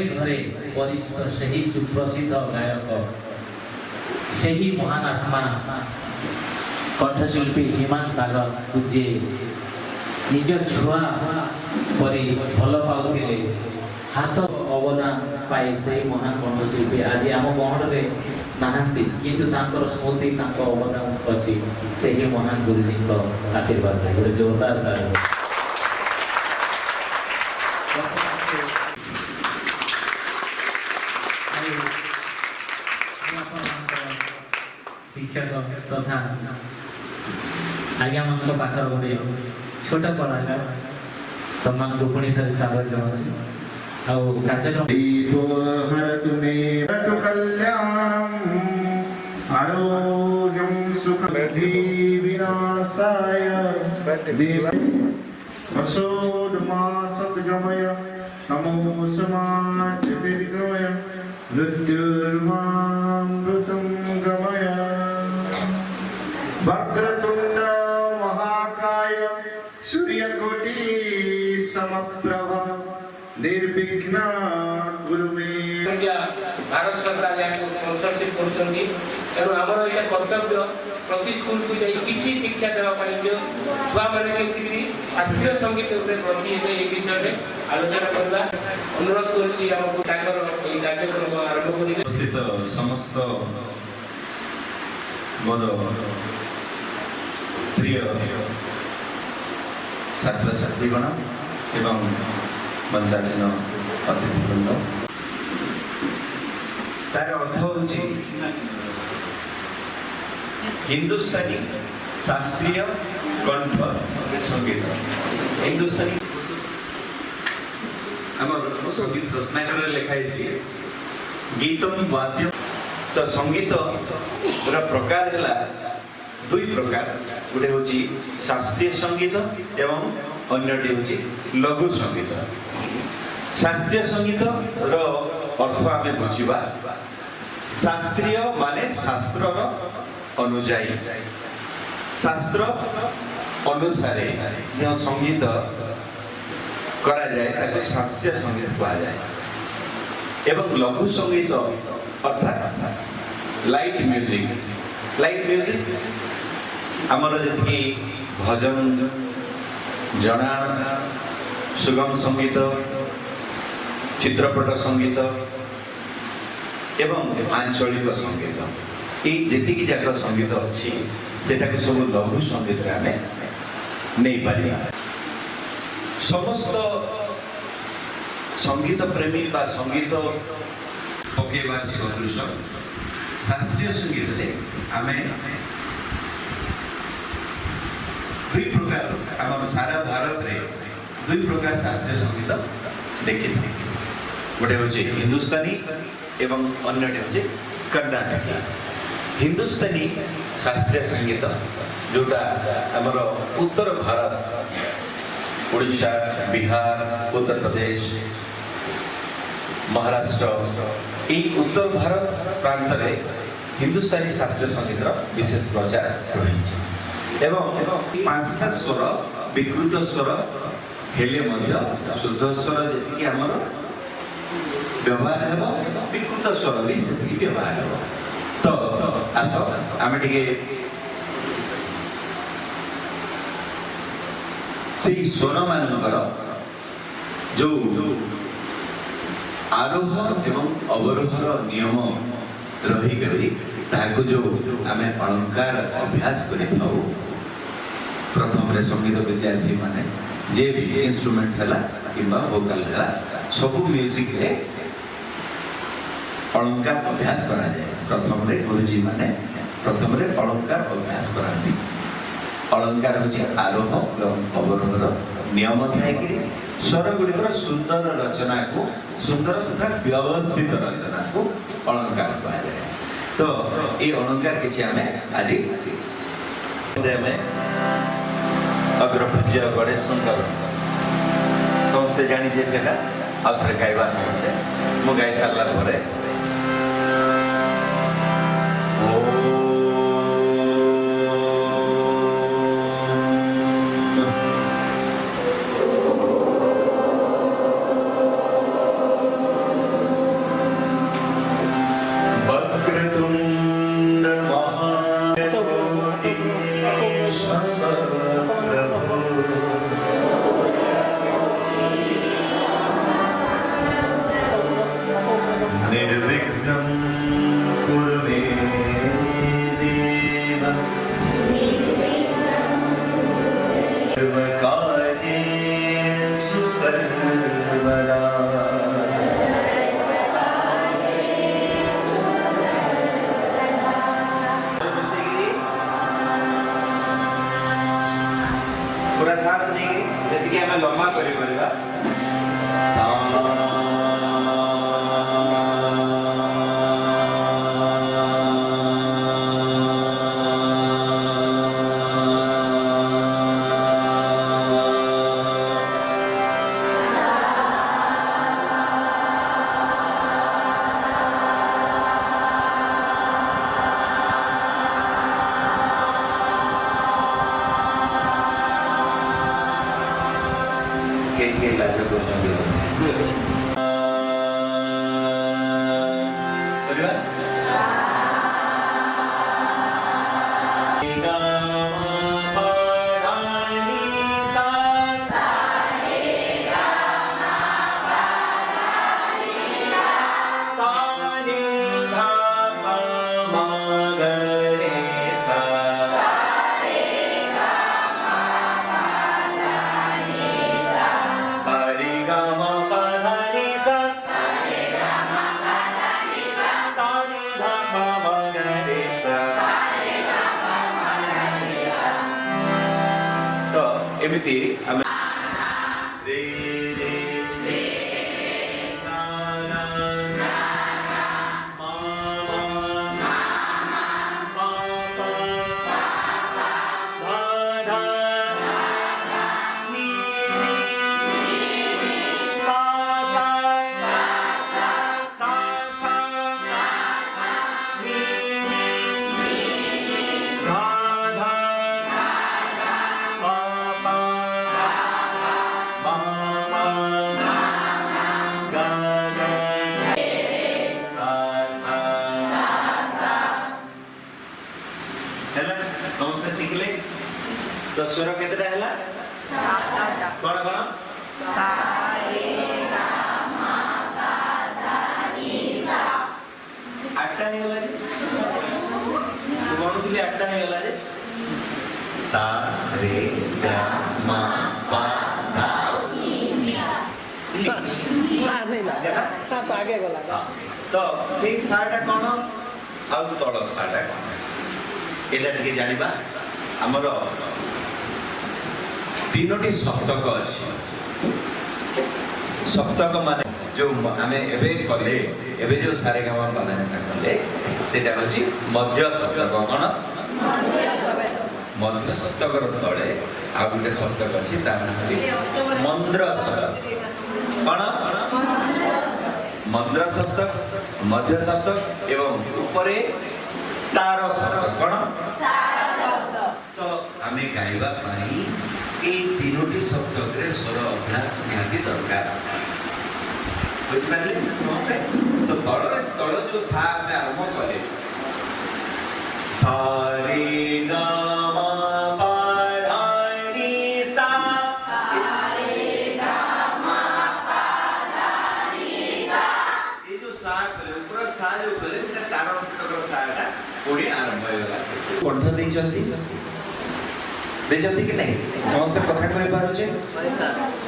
घरे परिचित सही सुप्रसिद्ध गायक सही महान आत्मा कंठशिल्पी हिमांशु सागर जे निज छुआ परी भल पाउथिले हाथ अवदान पाए से महान कंठशिल्पी आज आम गहणे नाहांती किंतु तांकर स्मृति तांकर अवदान अछि सही महान गुरुजी को आशीर्वाद गोटे जोरदार शिक्षक तथा आज्ञा मान पाखर गोटे छोटा कलाकार तमाम पुणी थे स्वागत जनाऊँ कार्यक्रम आरोग्यं सुखं विनाशाय असोदमासद्गमय नमोऽस्माच्चदीर्घमय मृत्युर्मामृतं गमय वक्रतुण्ड महाकाय सूर्यकोटि समप्रभ निर्विघ्न गुरु मे भारत सरकार यहाँ स्पॉन्सरशिप करुँगी तेणु आमर यहाँ कर्तव्य प्रति स्कूल को जाई किसी शिक्षा देवाई जो छुआ मैंने केमती शास्त्रीय संगीत प्रति ये विषय में आलोचना करवा अनुरोध करुँची आमको कार्यक्रम आरंभ कर समस्त मोर प्रिय छात्र छात्रीगण एवं मंचासीन अतिथिवृंद तार अर्थ होची हिंदुस्तानी शास्त्रीय कंठ संगीत हिंदुस्तानी आमर संगीत रत्नाकर लिखाई गीतम वाद्य तो संगीत प्रकार है दुई प्रकार गोटे हूँ शास्त्रीय संगीत एवं अन्यटी हूँ लघु संगीत शास्त्रीय संगीत अर्थ आम बुझा शास्त्रीय माने शास्त्र अनुजाई शास्त्र अनुसार जो संगीत करा जाए शास्त्रीय संगीत कहा जाए एवं लघु संगीत अर्थात लाइट म्यूजिक आमर जी भजन जना सुगम संगीत चित्रपट संगीत एवं आंचलिक संगीत ये जी जाक संगीत अच्छी से सब लघु संगीत आम नहीं पार समस्त संगीत प्रेमी बा संगीत पकेबार सदृश शास्त्रीय संगीत आम दुई प्रकार आम सारा भारत रे दुई प्रकार शास्त्रीय संगीत देखी गोटे हूँ हिंदुस्तानी एवं अन्यटे हूँ कर्नाटक हिंदुस्तानी शास्त्रीय संगीत जोटा आमर उत्तर भारत उड़ीसा बिहार उत्तर प्रदेश महाराष्ट्र ये उत्तर भारत प्रांत में हिंदुस्तानी शास्त्रीय संगीत विशेष प्रचार रही एवं पांचटा स्वर विकृत स्वर हेले शुद्ध स्वर जी आमर व्यवहार हो विकृत स्वर भी से व्यवहार हो तो आस आम टे से स्वर मानकर जो आरोह एवं अवरोहर नियम रही जो आम अलंकार अभ्यास करें प्रथम संगीत विद्यार्थी माने जे भी इंस्ट्रूमेंट है कि वोकाल है सब म्यूजिक रे अलंकार अभ्यास करा जाए प्रथम रे गुरुजी माने प्रथम रे अलंकार अभ्यास कराती अलंकार हूँ आरोह एवं अवरोहर नियम थाई स्वर गुड़िकर सुंदर रचना को सुंदर तथा व्यवस्थित रचना को अलंकार कहा जाए तो ये अलंकार किसी आम आज अग्रपूज्य गणेश सुंदर समस्ते जानीजे से आउे गाइबा समस्ते मु गाई सारा पर निर्विघ्नं कुरु मे देव सर्वकार्येषु सर्वदा पूरा सांस नहीं जैसे आम लम्बा कर के लाइव एमिति आमे रे रे ना ना ना मा मा पा पा धा धा नी नी सा सा सा सा नी नी धा धा समस्त शिखले तो स्वर केतटा हैला कोन कोन आठटा हैला जे कोन दिले आठटा हैला जे सा रे गा मा पा धा नी सा नहीं लागेला सा तो आगे गला तो सेई साटा कोन आ तळ साटा कोन एटा टिके जानिबा हमर तीनोटी सप्तक अछि सप्तक माने जो आमे एबे कले एबे जो सारे गामा पाना सकले सेटा अछि मध्य सप्तक कोन मध्य सप्तक रो तळे आ गुटे सप्तक अछि ता नाम अछि मंद्र सप्तक कोन मंद्र सप्तक मध्य सप्तक एवं ऊपरे तार शब्द कोन तो हमें गाइबा पाई ए तीनोटी शब्द रे स्वर अभ्यास निहाती दरकार बुझ पाले नमस्ते तो तळ जो सा में आरंभ करे सा रे ग म प ध नि सा रे ग म प ध नि सा ये जो सा करे पूरा सा जो करे सेटा तार शब्द रो साटा ओडी आरंभ होइला कंठ देजंती कि नहीं समस्त कथा कहि पारुचे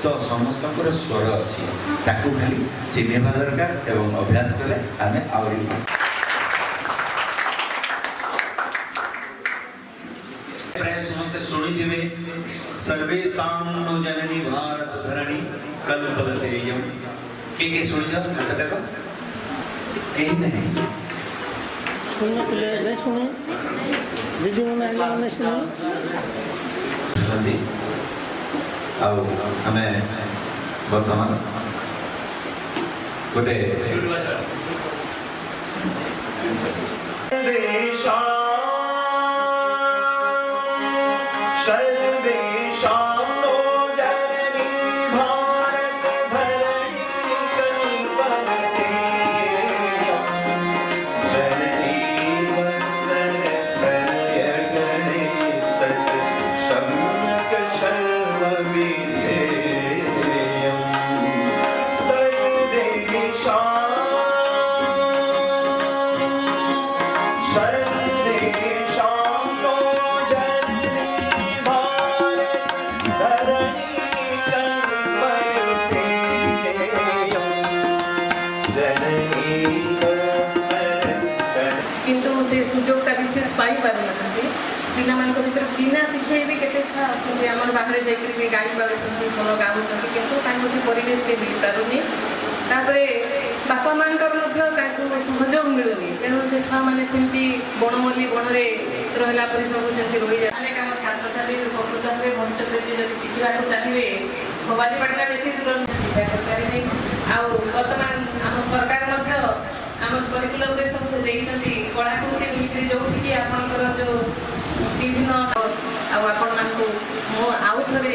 तो समस्त स्वर अछि ताकू खाली चिन्हवा दरकार एवं अभ्यास करे आमे आवरी प्राय समस्त सुनि दिवे सर्वे सामनो जननी भारत धरणी कल्पलतेयम के सुनि जा कथा को कहीं नहीं सुने नहीं सुने दीदी ने सुने ଆଉ ଆମେ ବର୍ତ୍ତମାନ ଗୋଟେ विधेयम् सर्वेषां नो जननी भारत धरणी किंतु से सुजोगटा विशेष पाई पार पिलाମାନଙ୍କ ଭିତରେ ବିନା ଶିକ୍ଷା ବି କେତେ ଛୁଆ ଅଛନ୍ତି ଆମର ବାହାରେ ଯାଇକରି ବି ଗାଇ ପାରୁଛନ୍ତି ଭଲ ଗାଉଛନ୍ତି କିନ୍ତୁ ତାଙ୍କୁ ସେ ପରିବେଶରେ ମିଳିପାରୁନି ତାପରେ ବାପା ମାଆଙ୍କର ମଧ୍ୟ ତାଙ୍କୁ ସହଯୋଗ ମିଳୁନି ତେଣୁ ସେ ଛୁଆମାନେ ସେମିତି ବଣମଲ୍ଲି ବଣରେ ରହିଲା ପରି ସବୁ ସେମିତି ରହିଯାଏ ଅନେକ ଆମ ଛାତ୍ରଛାତ୍ରୀ ଉପକୃତ ହେବେ ଭବିଷ୍ୟତରେ ଯଦି ଶିଖିବାକୁ ଚାହିଁବେ ଭବାନୀପାଟଣା ବେଶୀ ଦୂର ଶିକ୍ଷା କରିପାରିବେ ଆଉ ବର୍ତ୍ତମାନ ଆମ ସରକାର ମଧ୍ୟ ଆମ କରିକୁଲମରେ ସବୁ ଦେଇଛନ୍ତି କଳାକୃତି ବୋଲିକିରି ଯୋଉଠିକି ଆପଣଙ୍କର ଯୋଉ ବିଭିନ୍ନ ଆଉ ଆପଣମାନଙ୍କୁ ମୁଁ ଆଉ ଥରେ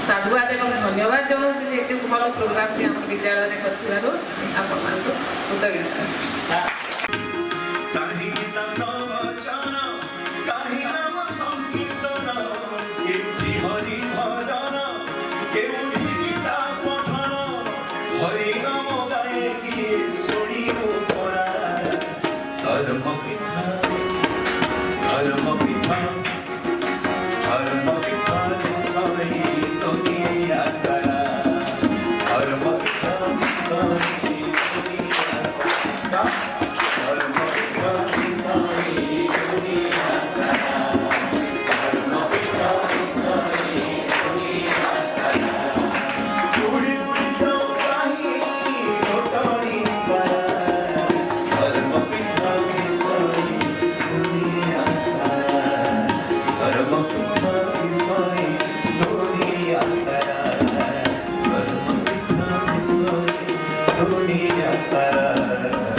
ସାଧୁବାଦ ଏବଂ ଧନ୍ୟବାଦ ଜଣାଉଛି ଯେ ଏତେ ଭଲ ପ୍ରୋଗ୍ରାମଟି ଆମ ବିଦ୍ୟାଳୟରେ କରିଥିବାରୁ ଆପଣମାନଙ୍କୁ କୃତଜ୍ଞତା Dunia Sara